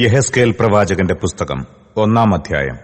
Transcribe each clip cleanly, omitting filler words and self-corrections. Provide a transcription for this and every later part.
യെഹെസ്കേൽ പ്രവാചകന്റെ പുസ്തകം 1-ാം അധ്യായം.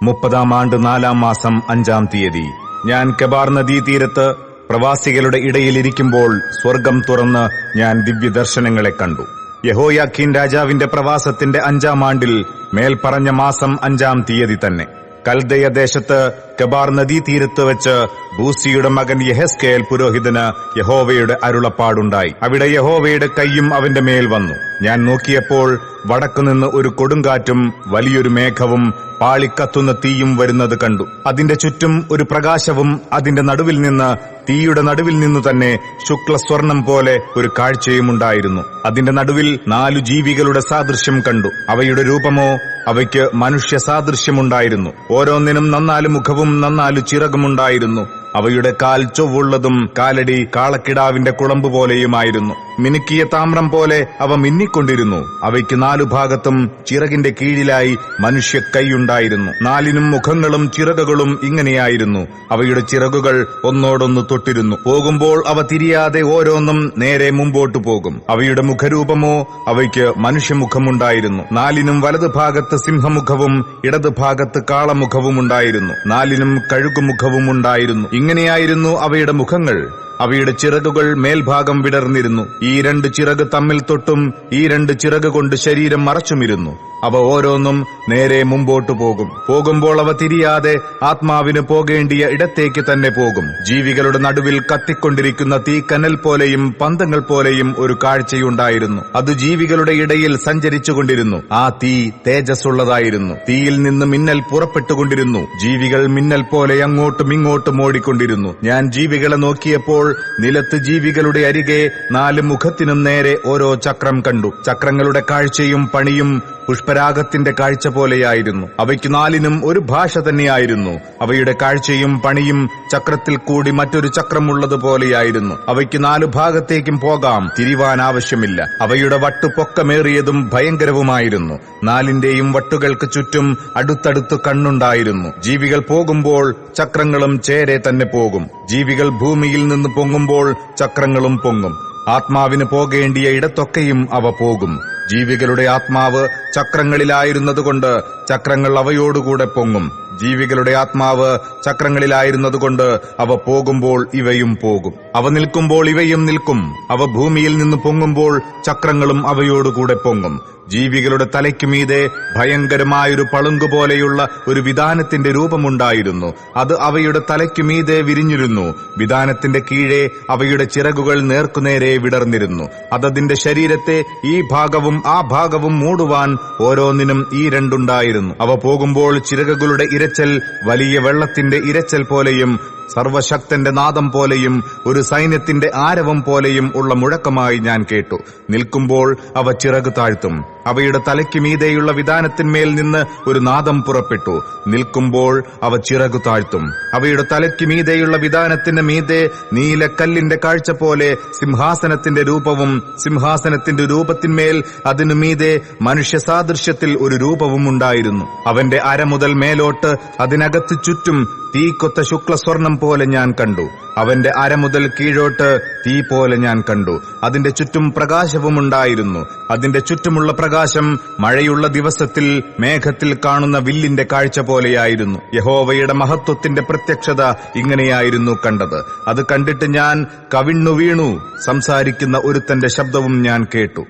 30-ാം ആണ്ട് 4-ാം മാസം 5-ാം തീയതി ഞാൻ കെബാർ നദീതീരത്ത് പ്രവാസികളുടെ ഇടയിലിരിക്കുമ്പോൾ സ്വർഗം തുറന്ന് ഞാൻ ദിവ്യദർശനങ്ങളെ കണ്ടു. യഹോയാഖീൻ രാജാവിന്റെ പ്രവാസത്തിന്റെ 5-ാം ആണ്ടിൽ മേൽപ്പറഞ്ഞ മാസം 5-ാം തീയതി തന്നെ കൽദയ ദേശത്ത് കെബാർ നദീതീരത്ത് വെച്ച് ബൂസിയുടെ മകൻ യെഹെസ്കേൽ പുരോഹിതന് യഹോവയുടെ അരുളപ്പാടുണ്ടായി. അവിടെ യഹോവയുടെ കൈയും അവന്റെ മേൽ വന്നു. ഞാൻ നോക്കിയപ്പോൾ വടക്കുനിന്ന് ഒരു കൊടുങ്കാറ്റും വലിയൊരു മേഘവും പാളിക്കത്തുന്ന തീയും വരുന്നത് കണ്ടു. അതിന്റെ ചുറ്റും ഒരു പ്രകാശവും അതിന്റെ നടുവിൽ നിന്ന്, തീയുടെ നടുവിൽ നിന്നു തന്നെ ശുക്ലസ്വർണം പോലെ ഒരു കാഴ്ചയും ഉണ്ടായിരുന്നു. അതിന്റെ നടുവിൽ 4 ജീവികളുടെ സാദൃശ്യം കണ്ടു. അവയുടെ രൂപമോ അവയ്ക്ക് മനുഷ്യ സാദൃശ്യമുണ്ടായിരുന്നു. ഓരോന്നിനും 4 മുഖവും 4 ചിറകുമുണ്ടായിരുന്നു. അവയുടെ കാൽ ചൊവ്വുള്ളതും കാലടി കാളക്കിടാവിന്റെ കുളമ്പ് പോലെയുമായിരുന്നു. മിനുക്കിയ താമ്രം പോലെ അവ മിന്നിക്കൊണ്ടിരുന്നു. അവയ്ക്ക് 4 ഭാഗത്തും ചിറകിന്റെ കീഴിലായി മനുഷ്യ കൈയുണ്ടായിരുന്നു. 4നും മുഖങ്ങളും ചിറകുകളും ഇങ്ങനെയായിരുന്നു. അവയുടെ ചിറകുകൾ ഒന്നോടൊന്ന് തൊട്ടിരുന്നു. പോകുമ്പോൾ അവ തിരിയാതെ ഓരോന്നും നേരെ മുമ്പോട്ടു പോകും. അവയുടെ മുഖരൂപമോ അവയ്ക്ക് മനുഷ്യമുഖമുണ്ടായിരുന്നു. 4നും വലതുഭാഗത്ത് സിംഹമുഖവും ഇടതുഭാഗത്ത് കാളമുഖവും ഉണ്ടായിരുന്നു. 4നും കഴുകുമുഖവും ഉണ്ടായിരുന്നു. ഇങ്ങനെയായിരുന്നു അവയുടെ മുഖങ്ങൾ. അവയുടെ ചിറകുകൾ മേൽഭാഗം വിടർന്നിരുന്നു. ഈ 2 ചിറക് തമ്മിൽ തൊട്ടും ഈ 2 ചിറക് കൊണ്ട് ശരീരം മറച്ചുമിരുന്നു. അവ ഓരോന്നും നേരെ മുമ്പോട്ടു പോകും. പോകുമ്പോൾ അവ തിരിയാതെ ആത്മാവിന് പോകേണ്ടിയ ഇടത്തേക്ക് തന്നെ പോകും. ജീവികളുടെ നടുവിൽ കത്തിക്കൊണ്ടിരിക്കുന്ന തീക്കനൽ പോലെയും പന്തങ്ങൾ പോലെയും ഒരു കാഴ്ചയുണ്ടായിരുന്നു. അത് ജീവികളുടെ ഇടയിൽ സഞ്ചരിച്ചുകൊണ്ടിരുന്നു. ആ തീ തേജസ്സുള്ളതായിരുന്നു. തീയിൽ നിന്ന് മിന്നൽ പുറപ്പെട്ടുകൊണ്ടിരുന്നു. ജീവികൾ മിന്നൽ പോലെ അങ്ങോട്ടും ഇങ്ങോട്ടും ഓടിക്കൊണ്ടിരുന്നു. ഞാൻ ജീവികളെ നോക്കിയപ്പോൾ നിലത്ത് ജീവികളുടെ അരികെ 4 മുഖത്തിനും നേരെ ഓരോ ചക്രം കണ്ടു. ചക്രങ്ങളുടെ കാഴ്ചയും പണിയും പുഷ്പരാഗത്തിന്റെ കാഴ്ച പോലെയായിരുന്നു. അവയ്ക്ക് 4നും ഒരു ഭാഷ തന്നെയായിരുന്നു. അവയുടെ കാഴ്ചയും പണിയും ചക്രത്തിൽ കൂടി മറ്റൊരു ചക്രമുള്ളതുപോലെയായിരുന്നു. അവയ്ക്ക് 4 ഭാഗത്തേക്കും പോകാം, തിരിവാൻ ആവശ്യമില്ല. അവയുടെ വട്ടു പൊക്കമേറിയതും ഭയങ്കരവുമായിരുന്നു. 4ന്റെയും വട്ടുകൾക്ക് ചുറ്റും അടുത്തടുത്ത് കണ്ണുണ്ടായിരുന്നു. ജീവികൾ പോകുമ്പോൾ ചക്രങ്ങളും ചേരെ തന്നെ പോകും. ജീവികൾ ഭൂമിയിൽ നിന്ന് പൊങ്ങുമ്പോൾ ചക്രങ്ങളും പൊങ്ങും. ആത്മാവിന് പോകേണ്ടിയ ഇടത്തൊക്കെയും അവ പോകും. ജീവികളുടെ ആത്മാവ് ചക്രങ്ങളിലായിരുന്നതുകൊണ്ട് ചക്രങ്ങൾ അവയോടുകൂടെ പൊങ്ങും. ജീവികളുടെ ആത്മാവ് ചക്രങ്ങളിലായിരുന്നതുകൊണ്ട് അവ പോകുമ്പോൾ ഇവയും പോകും. അവ നിൽക്കുമ്പോൾ ഇവയും നിൽക്കും. അവ ഭൂമിയിൽ നിന്ന് പൊങ്ങുമ്പോൾ ചക്രങ്ങളും അവയോടുകൂടെ പൊങ്ങും. ജീവികളുടെ തലയ്ക്കുമീതെ ഭയങ്കരമായൊരു പളുങ്കുപോലെയുള്ള ഒരു വിതാനത്തിന്റെ രൂപമുണ്ടായിരുന്നു. അത് അവയുടെ തലയ്ക്കുമീതെ വിരിഞ്ഞിരുന്നു. വിതാനത്തിന്റെ കീഴെ അവയുടെ ചിറകുകൾ നേർക്കുനേരെ വിടർന്നിരുന്നു. അതതിന്റെ ശരീരത്തെ ഈ ഭാഗവും ആ ഭാഗവും മൂടുവാൻ ഓരോന്നിനും ഈ 2 ഉണ്ടായിരുന്നു. അവ പോകുമ്പോൾ ചിറകുകളുടെ ഇരച്ചൽ വലിയ വെള്ളത്തിന്റെ ഇരച്ചൽ പോലെയും സർവശക്തന്റെ നാദം പോലെയും ഒരു സൈന്യത്തിന്റെ ആരവം പോലെയും ഉള്ള മുഴക്കമായി ഞാൻ കേട്ടു. നിൽക്കുമ്പോൾ അവ ചിറക് താഴ്ത്തും. അവയുടെ തലയ്ക്ക് മീതെയുള്ള വിതാനത്തിന്മേൽ നിന്ന് ഒരു നാദം പുറപ്പെട്ടു. നിൽക്കുമ്പോൾ അവ ചിറകു താഴ്ത്തും. അവയുടെ തലയ്ക്ക് മീതെയുള്ള വിതാനത്തിന് മീതെ നീലക്കല്ലിന്റെ കാഴ്ച പോലെ സിംഹാസനത്തിന്റെ രൂപവും സിംഹാസനത്തിന്റെ രൂപത്തിന്മേൽ അതിനു മീതെ മനുഷ്യ സാദൃശ്യത്തിൽ ഒരു രൂപവും ഉണ്ടായിരുന്നു. അവന്റെ അര മുതൽ മേലോട്ട് അതിനകത്ത് ചുറ്റും തീക്കൊത്ത ശുക്ലസ്വർണം പോലെ ഞാൻ കണ്ടു. അവന്റെ അര മുതൽ കീഴോട്ട് തീ പോലെ ഞാൻ കണ്ടു. അതിന്റെ ചുറ്റും പ്രകാശവുമുണ്ടായിരുന്നു. അതിന്റെ ചുറ്റുമുള്ള പ്രകാശം മഴയുള്ള ദിവസത്തിൽ മേഘത്തിൽ കാണുന്ന വില്ലിന്റെ കാഴ്ച പോലെയായിരുന്നു. യഹോവയുടെ മഹത്വത്തിന്റെ പ്രത്യക്ഷത ഇങ്ങനെയായിരുന്നു കണ്ടത്. അത് കണ്ടിട്ട് ഞാൻ കവിണ്ണു വീണു. സംസാരിക്കുന്ന ഒരുത്തന്റെ ശബ്ദവും ഞാൻ കേട്ടു.